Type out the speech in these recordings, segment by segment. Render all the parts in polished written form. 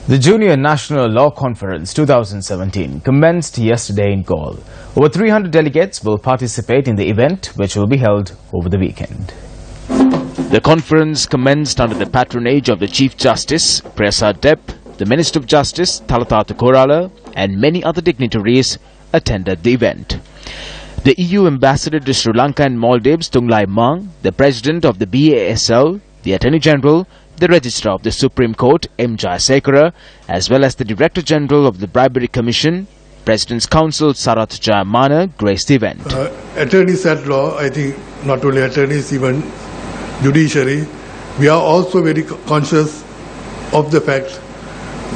The Junior National Law Conference 2017 commenced yesterday in Galle. Over 300 delegates will participate in the event, which will be held over the weekend. The conference commenced under the patronage of the Chief Justice, Priyasath Dep, the Minister of Justice, Thalathatha Korala, and many other dignitaries attended the event. The EU Ambassador to Sri Lanka and Maldives, Tunglai Mang, the President of the BASL, the Attorney General, the Registrar of the Supreme Court, M. Jayasekara, as well as the Director General of the Bribery Commission, President's Counsel, Sarath Jayamana, graced the event. Attorneys at law, I think not only attorneys, even judiciary, we are also very conscious of the fact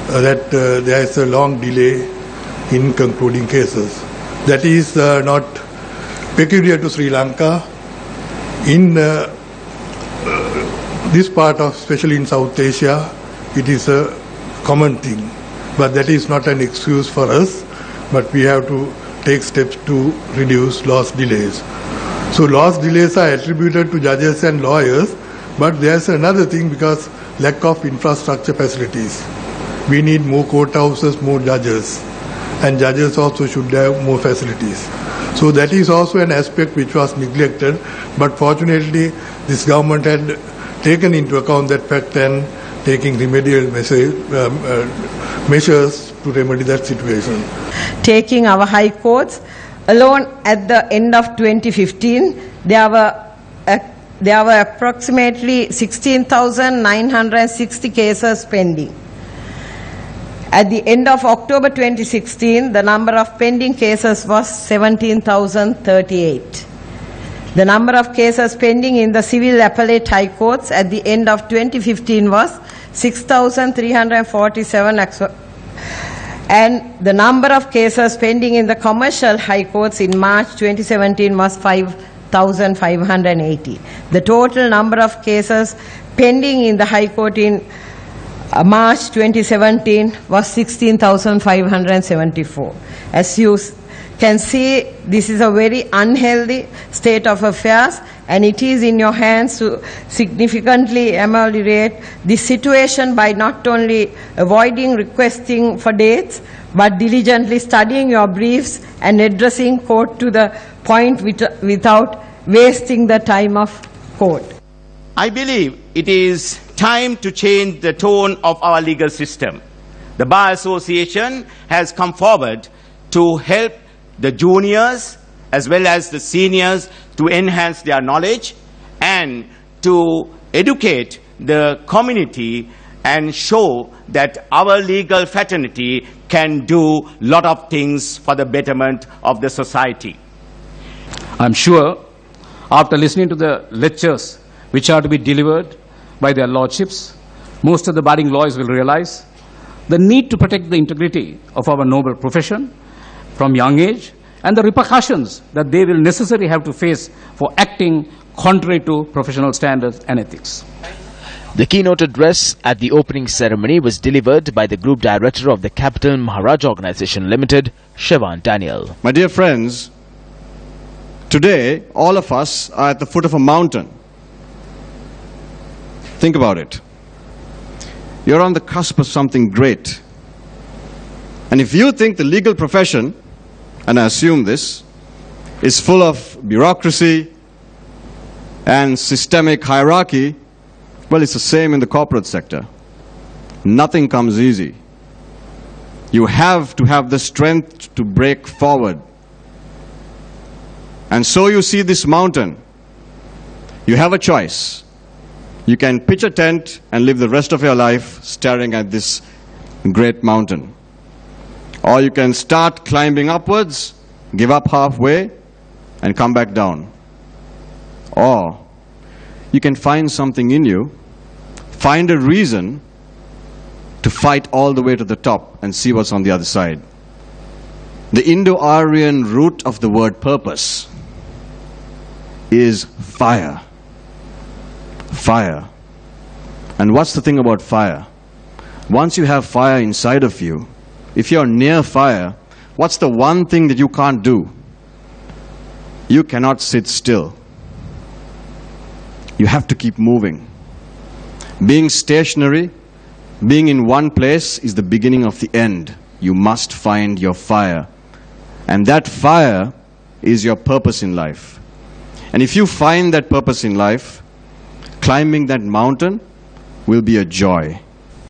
that there is a long delay in concluding cases. That is not peculiar to Sri Lanka. In this part of, especially in South Asia, it is a common thing. But that is not an excuse for us, but we have to take steps to reduce loss delays. So loss delays are attributed to judges and lawyers, but there's another thing because lack of infrastructure facilities. We need more courthouses, more judges, and judges also should have more facilities. So that is also an aspect which was neglected, but fortunately this government had taken into account that fact and taking remedial measures to remedy that situation. Taking our high courts, alone at the end of 2015, there were approximately 16,960 cases pending. At the end of October 2016, the number of pending cases was 17,038. The number of cases pending in the civil appellate high courts at the end of 2015 was 6,347, and the number of cases pending in the commercial high courts in March 2017 was 5,580. The total number of cases pending in the high court in March 2017 was 16,574. As you can see, this is a very unhealthy state of affairs, and it is in your hands to significantly ameliorate this situation by not only avoiding requesting for dates, but diligently studying your briefs and addressing court to the point without wasting the time of court. I believe it is time to change the tone of our legal system. The Bar Association has come forward to help the juniors as well as the seniors to enhance their knowledge and to educate the community and show that our legal fraternity can do a lot of things for the betterment of the society. I'm sure after listening to the lectures which are to be delivered by their lordships, most of the budding lawyers will realize the need to protect the integrity of our noble profession from young age and the repercussions that they will necessarily have to face for acting contrary to professional standards and ethics. The keynote address at the opening ceremony was delivered by the Group Director of the Capital Maharaj Organization Limited, Shevan Daniel. My dear friends, today all of us are at the foot of a mountain. Think about it. You're on the cusp of something great. And if you think the legal profession, and I assume this, is full of bureaucracy and systemic hierarchy, well, it's the same in the corporate sector. Nothing comes easy. You have to have the strength to break forward. And so you see this mountain. You have a choice. You can pitch a tent and live the rest of your life staring at this great mountain. Or you can start climbing upwards, give up halfway, and come back down. Or you can find something in you, find a reason to fight all the way to the top and see what's on the other side. The Indo-Aryan root of the word purpose is fire. Fire. And what's the thing about fire? Once you have fire inside of you, if you're near fire, what's the one thing that you can't do? You cannot sit still. You have to keep moving. Being stationary Being in one place is the beginning of the end. You must find your fire. And that fire is your purpose in life. And if you find that purpose in life, climbing that mountain will be a joy.